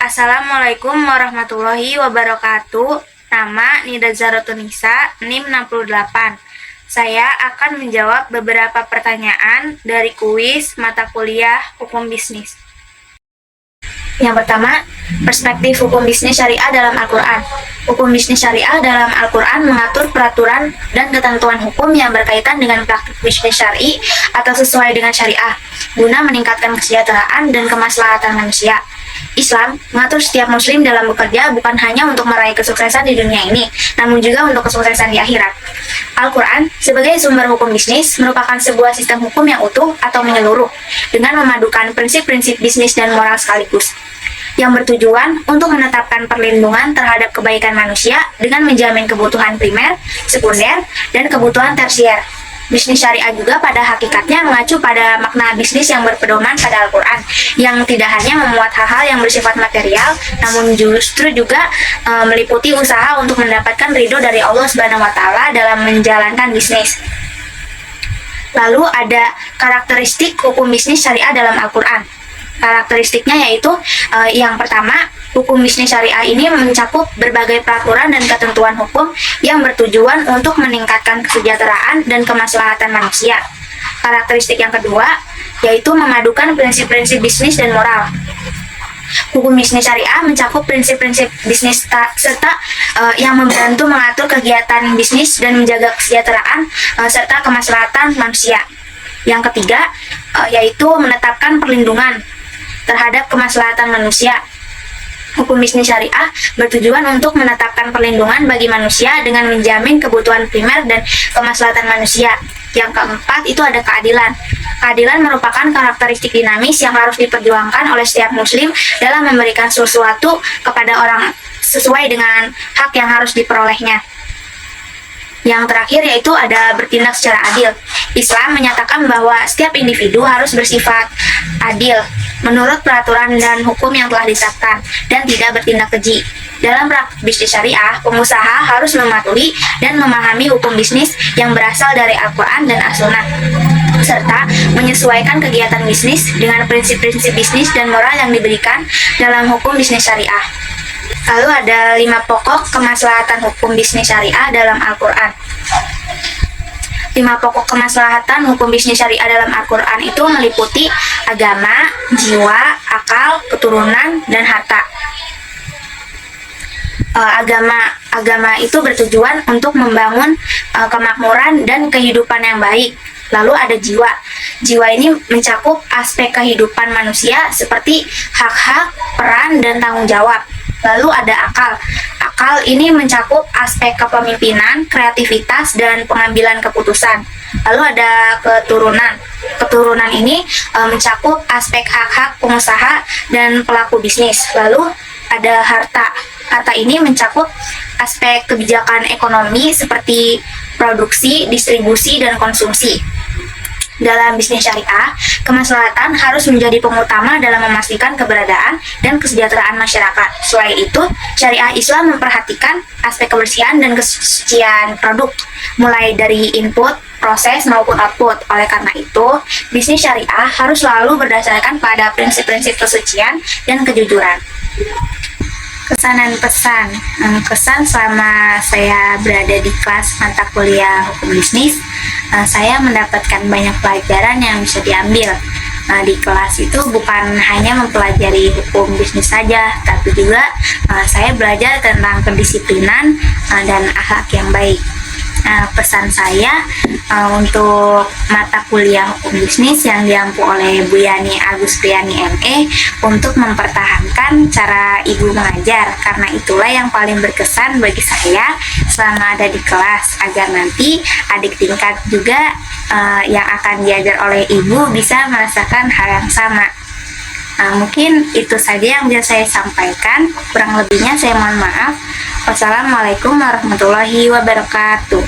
Assalamualaikum warahmatullahi wabarakatuh. Nama Nida Zaratunisa, NIM 68. Saya akan menjawab beberapa pertanyaan dari kuis mata kuliah Hukum Bisnis. Yang pertama, perspektif hukum bisnis syariah dalam Al-Quran. Hukum bisnis syariah dalam Al-Quran mengatur peraturan dan ketentuan hukum yang berkaitan dengan praktik bisnis syar'i atau sesuai dengan syariah, guna meningkatkan kesejahteraan dan kemaslahatan manusia. Islam mengatur setiap muslim dalam bekerja bukan hanya untuk meraih kesuksesan di dunia ini, namun juga untuk kesuksesan di akhirat. Al-Quran sebagai sumber hukum bisnis merupakan sebuah sistem hukum yang utuh atau menyeluruh, dengan memadukan prinsip-prinsip bisnis dan moral sekaligus, yang bertujuan untuk menetapkan perlindungan terhadap kebaikan manusia dengan menjamin kebutuhan primer, sekunder, dan kebutuhan tersier. Bisnis syariah juga pada hakikatnya mengacu pada makna bisnis yang berpedoman pada Al-Quran, yang tidak hanya memuat hal-hal yang bersifat material, namun justru juga meliputi usaha untuk mendapatkan ridho dari Allah Subhanahu wa Ta'ala dalam menjalankan bisnis. Lalu ada karakteristik hukum bisnis syariah dalam Al-Quran. Karakteristiknya yaitu yang pertama, hukum bisnis syariah ini mencakup berbagai peraturan dan ketentuan hukum yang bertujuan untuk meningkatkan kesejahteraan dan kemaslahatan manusia. Karakteristik yang kedua yaitu memadukan prinsip-prinsip bisnis dan moral. Hukum bisnis syariah mencakup prinsip-prinsip bisnis serta yang membantu mengatur kegiatan bisnis dan menjaga kesejahteraan serta kemaslahatan manusia. Yang ketiga yaitu menetapkan perlindungan terhadap kemaslahatan manusia. Hukum bisnis syariah bertujuan untuk menetapkan perlindungan bagi manusia dengan menjamin kebutuhan primer dan kemaslahatan manusia. Yang keempat itu ada keadilan. Keadilan merupakan karakteristik dinamis yang harus diperjuangkan oleh setiap muslim dalam memberikan sesuatu kepada orang sesuai dengan hak yang harus diperolehnya. Yang terakhir yaitu ada bertindak secara adil. Islam menyatakan bahwa setiap individu harus bersifat adil menurut peraturan dan hukum yang telah ditetapkan dan tidak bertindak keji. Dalam praktik bisnis syariah, pengusaha harus mematuhi dan memahami hukum bisnis yang berasal dari Al-Quran dan As-Sunnah, serta menyesuaikan kegiatan bisnis dengan prinsip-prinsip bisnis dan moral yang diberikan dalam hukum bisnis syariah. Lalu ada 5 pokok kemaslahatan hukum bisnis syariah dalam Al-Quran. 5 pokok kemaslahatan hukum bisnis syariah dalam Al-Quran itu meliputi agama, jiwa, akal, keturunan, dan harta. Agama itu bertujuan untuk membangun kemakmuran dan kehidupan yang baik. Lalu ada jiwa. Jiwa ini mencakup aspek kehidupan manusia seperti hak-hak, peran, dan tanggung jawab. Lalu ada akal. Akal ini mencakup aspek kepemimpinan, kreativitas, dan pengambilan keputusan. Lalu ada keturunan. Keturunan ini mencakup aspek hak-hak pengusaha dan pelaku bisnis. Lalu ada harta. Harta ini mencakup aspek kebijakan ekonomi seperti produksi, distribusi, dan konsumsi. Dalam bisnis syariah, kemaslahatan harus menjadi pengutama dalam memastikan keberadaan dan kesejahteraan masyarakat. Selain itu, syariah Islam memperhatikan aspek kebersihan dan kesucian produk, mulai dari input, proses, maupun output. Oleh karena itu, bisnis syariah harus selalu berdasarkan pada prinsip-prinsip kesucian dan kejujuran. Kesan dan pesan. Kesan selama saya berada di kelas mata kuliah hukum bisnis, saya mendapatkan banyak pelajaran yang bisa diambil. Di kelas itu bukan hanya mempelajari hukum bisnis saja, tapi juga saya belajar tentang kedisiplinan dan akhlak yang baik. Pesan saya untuk mata kuliah hukum bisnis yang diampu oleh Bu Yani Agustriani ME untuk mempertahankan cara ibu mengajar, karena itulah yang paling berkesan bagi saya selama ada di kelas, agar nanti adik tingkat juga yang akan diajar oleh ibu bisa merasakan hal yang sama. Mungkin itu saja yang bisa saya sampaikan, kurang lebihnya saya mohon maaf. Wassalamualaikum warahmatullahi wabarakatuh.